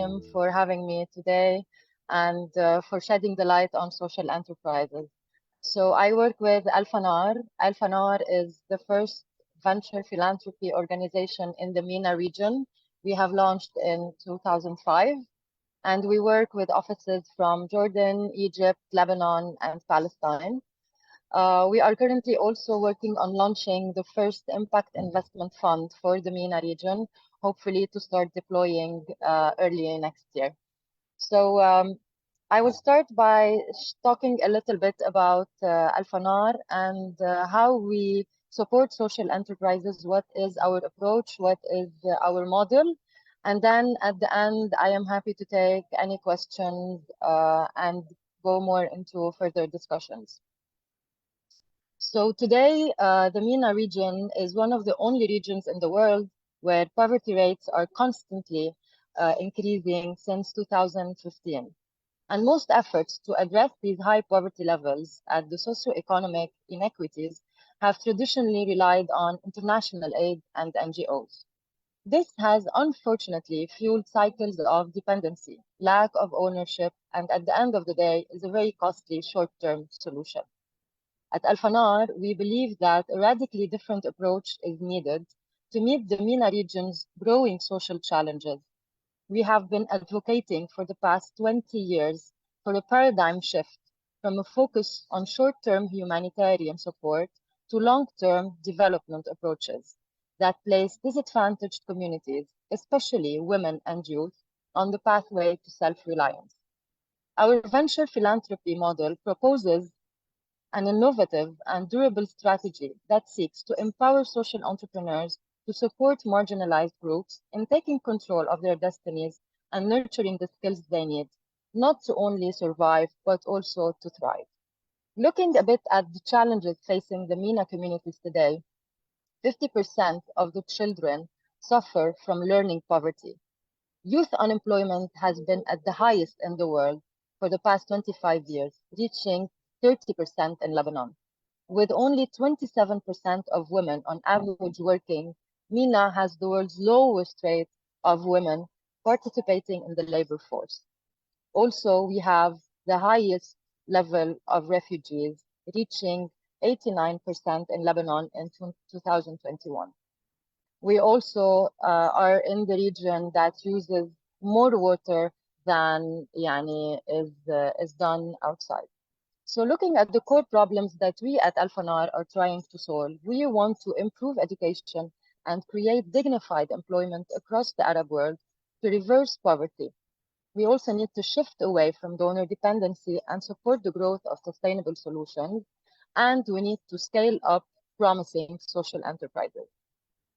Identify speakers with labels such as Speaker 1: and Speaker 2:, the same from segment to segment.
Speaker 1: Naim, for having me today and for shedding the light on social enterprises. So I work with Fanar. Fanar is the first venture philanthropy organization in the MENA region. We have launched in 2005, and we work with offices from Jordan, Egypt, Lebanon, and Palestine. We are currently also working on launching the first impact investment fund for the MENA region, hopefully to start deploying early next year. So I will start by talking a little bit about Fanar and how we support social enterprises, what is our approach, what is our model. And then at the end, I am happy to take any questions and go more into further discussions. So today, the MENA region is one of the only regions in the world where poverty rates are constantly increasing since 2015. And most efforts to address these high poverty levels and the socioeconomic inequities have traditionally relied on international aid and NGOs. This has unfortunately fueled cycles of dependency, lack of ownership, and at the end of the day is a very costly short-term solution. At Fanar, we believe that a radically different approach is needed to meet the MENA region's growing social challenges. We have been advocating for the past 20 years for a paradigm shift from a focus on short-term humanitarian support to long-term development approaches that place disadvantaged communities, especially women and youth, on the pathway to self-reliance. Our venture philanthropy model proposes an innovative and durable strategy that seeks to empower social entrepreneurs to support marginalized groups in taking control of their destinies and nurturing the skills they need, not to only survive, but also to thrive. Looking a bit at the challenges facing the MENA communities today, 50% of the children suffer from learning poverty. Youth unemployment has been at the highest in the world for the past 25 years, reaching 30% in Lebanon. With only 27% of women on average working, MENA has the world's lowest rate of women participating in the labor force. Also, we have the highest level of refugees, reaching 89% in Lebanon in 2021. We also are in the region that uses more water than is done outside. So looking at the core problems that we at Fanar are trying to solve, we want to improve education and create dignified employment across the Arab world to reverse poverty. We also need to shift away from donor dependency and support the growth of sustainable solutions, and we need to scale up promising social enterprises.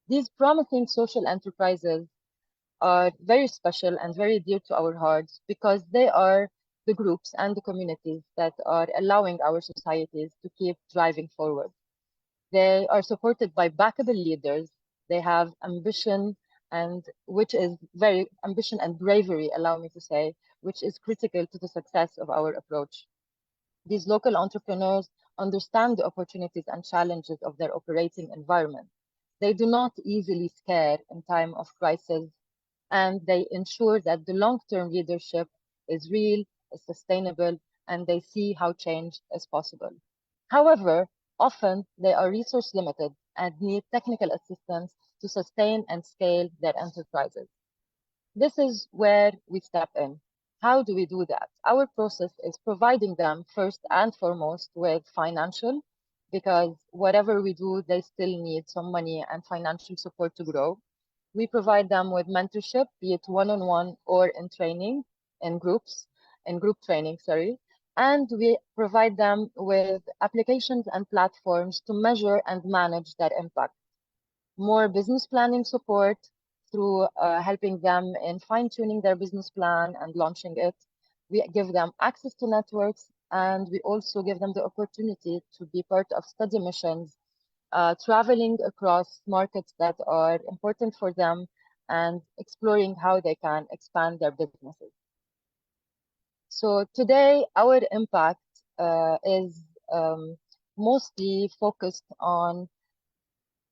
Speaker 1: These promising social enterprises are very special and very dear to our hearts because they are the groups and the communities that are allowing our societies to keep driving forward. They are supported by backable leaders. They have ambition and ambition and bravery, allow me to say, which is critical to the success of our approach. These local entrepreneurs understand the opportunities and challenges of their operating environment. They do not easily scare in time of crisis, and they ensure that the long-term leadership is real, is sustainable, and they see how change is possible. However, often they are resource limited and need technical assistance to sustain and scale their enterprises. This is where we step in. How do we do that? Our process is providing them first and foremost with financial, because whatever we do, they still need some money and financial support to grow. We provide them with mentorship, be it one-on-one or in training, in group training, and we provide them with applications and platforms to measure and manage their impact. More business planning support through helping them in fine-tuning their business plan and launching it. We give them access to networks, and we also give them the opportunity to be part of study missions, traveling across markets that are important for them and exploring how they can expand their businesses. So today, our impact is mostly focused on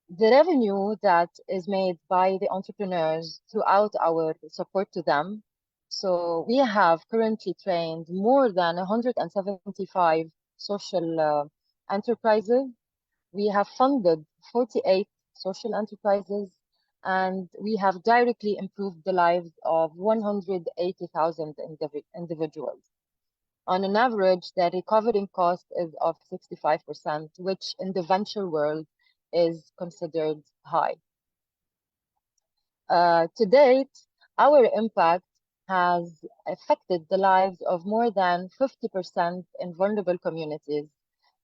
Speaker 1: the revenue that is made by the entrepreneurs throughout our support to them. So we have currently trained more than 175 social enterprises. We have funded 48 social enterprises, and we have directly improved the lives of 180,000 individuals. On an average, the recovering cost is of 65%, which in the venture world is considered high. To date, our impact has affected the lives of more than 50% in vulnerable communities.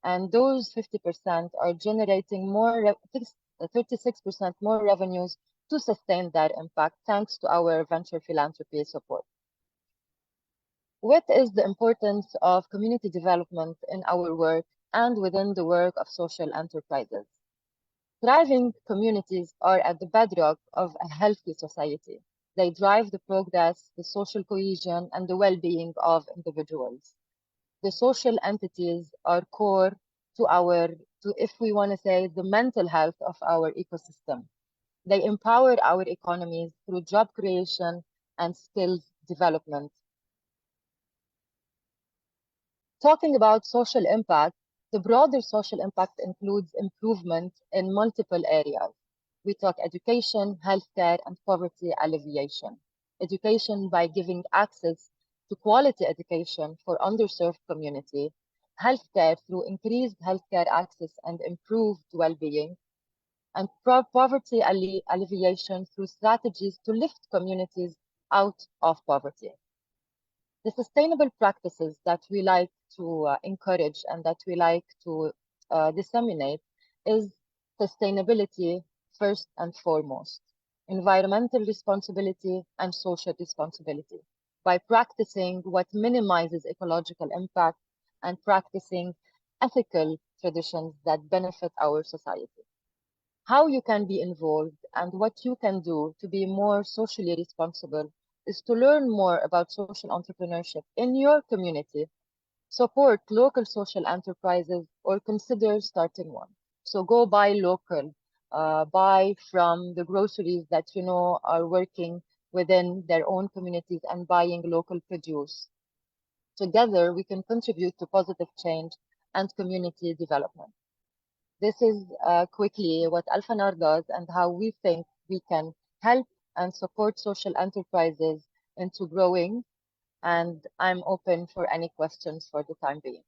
Speaker 1: And those 50% are generating 36% more revenues to sustain that impact, thanks to our venture philanthropy support. What is the importance of community development in our work and within the work of social enterprises? Thriving communities are at the bedrock of a healthy society. They drive the progress, the social cohesion, and the well-being of individuals. The social entities are core to if we want to say, the mental health of our ecosystem. They empower our economies through job creation and skills development. Talking about social impact, the broader social impact includes improvement in multiple areas. We talk education, healthcare, and poverty alleviation. Education by giving access to quality education for underserved community, healthcare through increased healthcare access and improved well-being, and poverty alleviation through strategies to lift communities out of poverty. The sustainable practices that we like to encourage and that we like to disseminate is sustainability first and foremost, environmental responsibility and social responsibility by practicing what minimizes ecological impact and practicing ethical traditions that benefit our society. How you can be involved and what you can do to be more socially responsible is to learn more about social entrepreneurship in your community, support local social enterprises, or consider starting one. So go buy local, buy from the groceries that you know are working within their own communities and buying local produce. Together, we can contribute to positive change and community development. This is quickly what Alfanar does and how we think we can help and support social enterprises into growing. And I'm open for any questions for the time being.